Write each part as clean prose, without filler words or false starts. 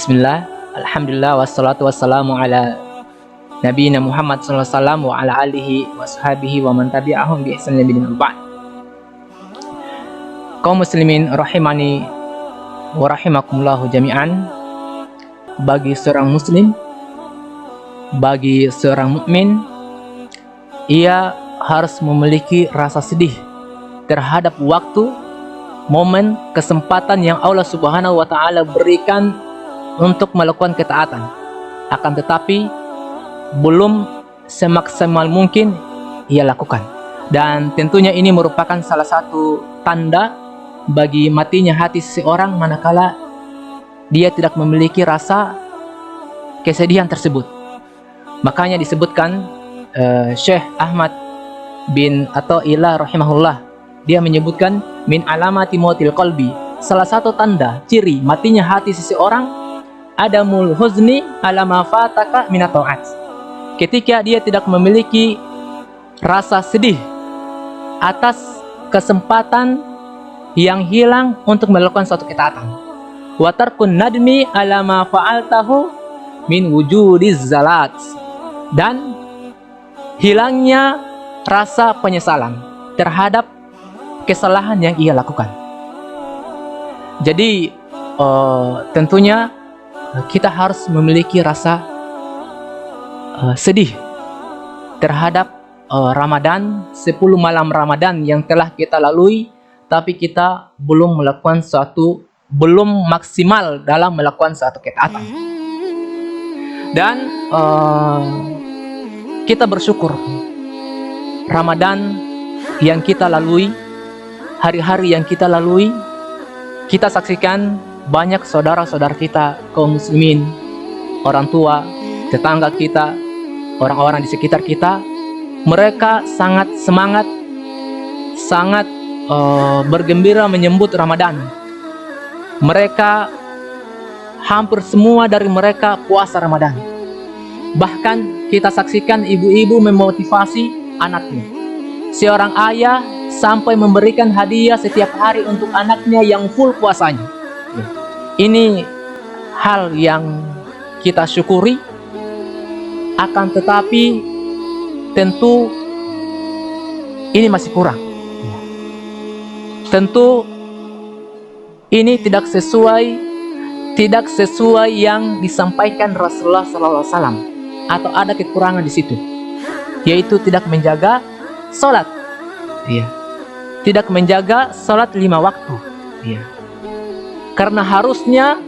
Bismillah, Alhamdulillah, wassalatu wassalamu ala nabiyina Muhammad sallallahu alaihi wasallam wa ala alihi wa sahbihi wa man tabi'ahum bi ihsan ila yaumil ba'd. Kaum muslimin rahimani wa rahimakumullah jami'an. Bagi seorang muslim, bagi seorang mukmin, ia harus memiliki rasa sedih terhadap waktu, momen, kesempatan yang Allah Subhanahu wa taala berikan untuk melakukan ketaatan. Akan tetapi belum semaksimal mungkin ia lakukan. Dan tentunya ini merupakan salah satu tanda bagi matinya hati seseorang manakala dia tidak memiliki rasa kesedihan tersebut. Makanya disebutkan Syekh Ahmad bin Athaillah rahimahullah, dia menyebutkan min alamati mautil qalbi, salah satu tanda ciri matinya hati seseorang adamul huzni ala ma fataka minat ta'at. Ketika dia tidak memiliki rasa sedih atas kesempatan yang hilang untuk melakukan suatu ketaatan. Wa tarkun nadmi ala ma fa'altahu min wujudiz zalat, dan hilangnya rasa penyesalan terhadap kesalahan yang ia lakukan. Jadi tentunya kita harus memiliki rasa sedih terhadap Ramadan, 10 malam Ramadan yang telah kita lalui, tapi kita belum melakukan belum maksimal dalam melakukan suatu ketaatan. Dan kita bersyukur Ramadan yang kita lalui, hari-hari yang kita lalui, kita saksikan banyak saudara-saudara kita kaum muslimin, orang tua, tetangga kita, orang-orang di sekitar kita, mereka sangat semangat, sangat bergembira menyambut Ramadan. Mereka hampir semua dari mereka puasa Ramadan. Bahkan kita saksikan ibu-ibu memotivasi anaknya. Seorang ayah sampai memberikan hadiah setiap hari untuk anaknya yang full puasanya. Ini hal yang kita syukuri, akan tetapi tentu ini masih kurang. Tentu ini tidak sesuai yang disampaikan Rasulullah SAW, atau ada kekurangan di situ, yaitu tidak menjaga sholat, tidak menjaga sholat 5 waktu. Karena harusnya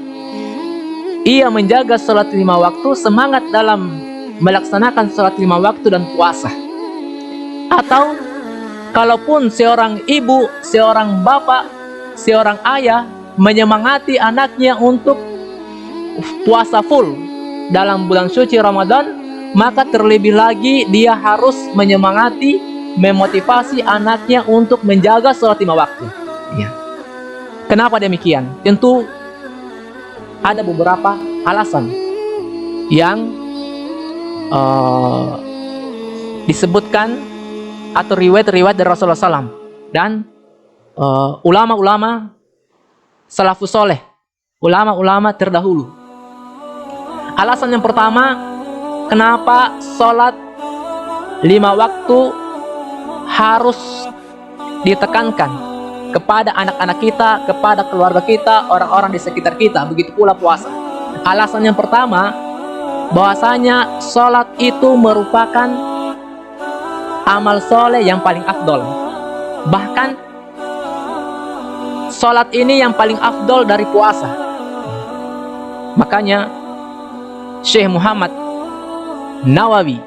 ia menjaga sholat 5 waktu, semangat dalam melaksanakan sholat 5 waktu dan puasa. Atau kalaupun seorang ibu, seorang bapak, seorang ayah menyemangati anaknya untuk puasa full dalam bulan suci Ramadan, maka terlebih lagi dia harus menyemangati, memotivasi anaknya untuk menjaga sholat 5 waktu. Kenapa demikian? Tentu ada beberapa alasan yang disebutkan atau riwayat-riwayat dari Rasulullah SAW dan ulama-ulama salafus soleh, ulama-ulama terdahulu. Alasan yang pertama, kenapa sholat 5 waktu harus ditekankan kepada anak-anak kita, kepada keluarga kita, orang-orang di sekitar kita, begitu pula puasa. Alasan yang pertama, bahwasanya sholat itu merupakan amal soleh yang paling afdol. Bahkan sholat ini yang paling afdol dari puasa. Makanya Syekh Muhammad Nawawi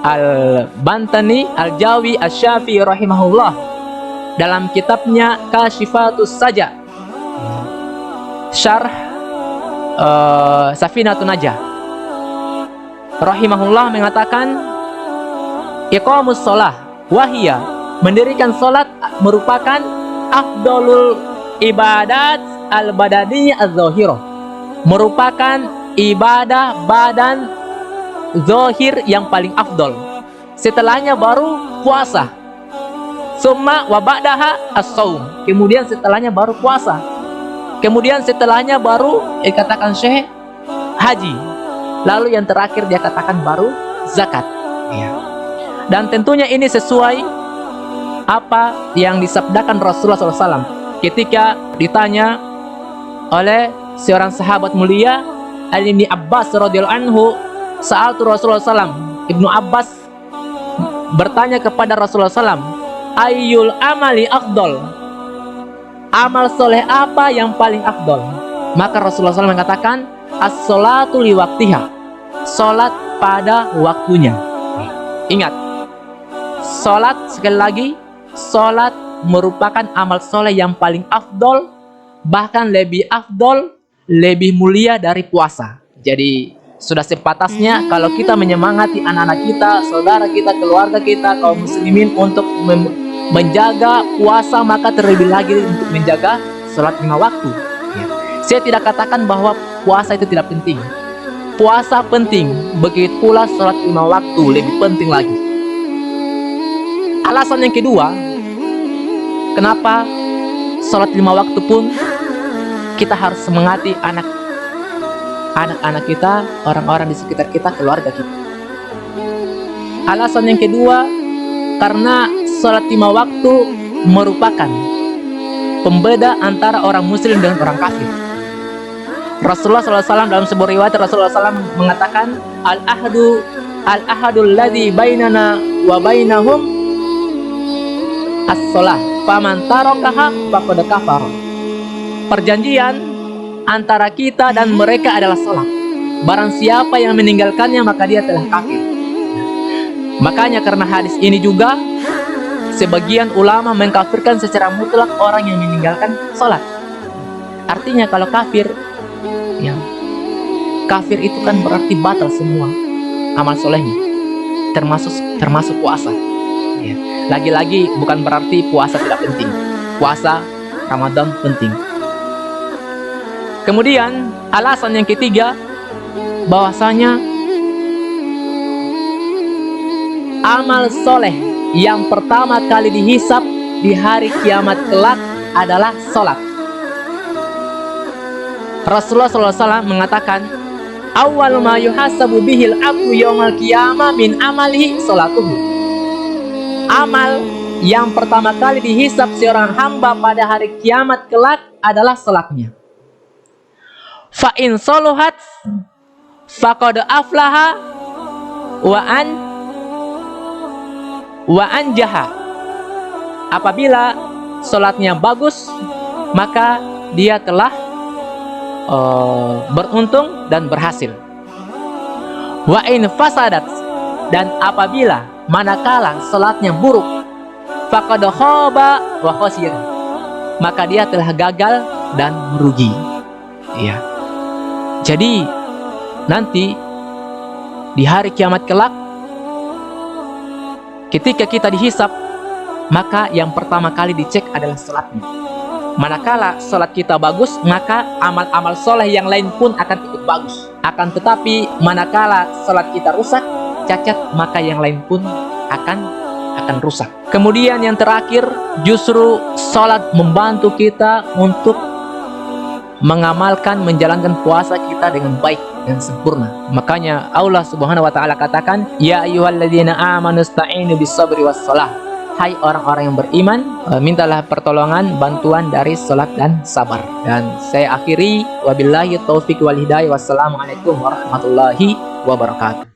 Al-Bantani Al-Jawi Asy-Syafi'i rahimahullah dalam kitabnya Kasyifatus Saja, Syarh Safinatun Najah rahimahullah mengatakan, iqamus shalah wahiyya, mendirikan salat merupakan afdalul ibadat al-badani az-zahirah, merupakan ibadah badan zahir yang paling afdol. Setelahnya baru puasa. Summa wa ba'daha as-shaum. Kemudian setelahnya baru puasa. Kemudian setelahnya baru katakan Syekh haji. Lalu yang terakhir dia katakan baru zakat. Ya. Dan tentunya ini sesuai apa yang disabdakan Rasulullah SAW ketika ditanya oleh seorang sahabat mulia Ibnu Abbas radhiyallahu anhu, saat Rasulullah SAW, Ibnu Abbas bertanya kepada Rasulullah SAW, ayyul amali afdol, amal soleh apa yang paling afdol? Maka Rasulullah SAW mengatakan as-sholatu liwaktiha, sholat pada waktunya. Ingat, sholat, sekali lagi, sholat merupakan amal soleh yang paling afdol, bahkan lebih afdol, lebih mulia dari puasa. Jadi sudah sepatasnya kalau kita menyemangati anak-anak kita, saudara kita, keluarga kita, kaum muslimin untuk menjaga puasa, maka terlebih lagi untuk menjaga sholat 5 waktu. Ya. Saya tidak katakan bahwa puasa itu tidak penting. Puasa penting, begitu pula sholat 5 waktu lebih penting lagi. Alasan yang kedua, kenapa sholat 5 waktu pun kita harus semangati anak-anak kita, orang-orang di sekitar kita, keluarga kita. Alasan yang kedua, karena sholat 5 waktu merupakan pembeda antara orang muslim dengan orang kafir. Rasulullah SAW dalam sebuah riwayat Rasulullah SAW mengatakan al-ahadul ladzi bainana wa bainahum as-shalah faman tarakaha faqad kafara. Perjanjian antara kita dan mereka adalah salat. Barang siapa yang meninggalkannya maka dia telah kafir. Makanya karena hadis ini juga sebagian ulama mengkafirkan secara mutlak orang yang meninggalkan salat. Artinya kalau kafir, ya, kafir itu kan berarti batal semua amal solehnya, termasuk puasa. Ya. Lagi-lagi bukan berarti puasa tidak penting. Puasa Ramadan penting. Kemudian alasan yang ketiga, bahwasanya amal soleh yang pertama kali dihisab di hari kiamat kelak adalah sholat. Rasulullah SAW mengatakan, awal ma yuhasabu bihil abdu yaumal qiyamah min amalihi sholatuhu. Amal yang pertama kali dihisab seorang hamba pada hari kiamat kelak adalah sholatnya. Fa in soluhat faqad aflaha wa anjaha. Apabila sholatnya bagus, maka dia telah beruntung dan berhasil. Wa in fasadat, dan apabila manakala sholatnya buruk, faqad khaba wa khasir, maka dia telah gagal dan merugi. Ya. Jadi nanti di hari kiamat kelak, ketika kita dihisab, maka yang pertama kali dicek adalah sholatnya. Manakala sholat kita bagus, maka amal-amal soleh yang lain pun akan ikut bagus. Akan tetapi manakala sholat kita rusak, cacat, maka yang lain pun akan rusak. Kemudian yang terakhir, justru sholat membantu kita untuk mengamalkan, menjalankan puasa kita dengan baik dan sempurna. Makanya Allah Subhanahu wa taala katakan, ya ayyuhalladzina amanu ista'inu bis-sabri was-shalah. Hai orang-orang yang beriman, mintalah pertolongan, bantuan dari salat dan sabar. Dan saya akhiri, wabillahi taufik wal hidayah, wassalamualaikum warahmatullahi wabarakatuh.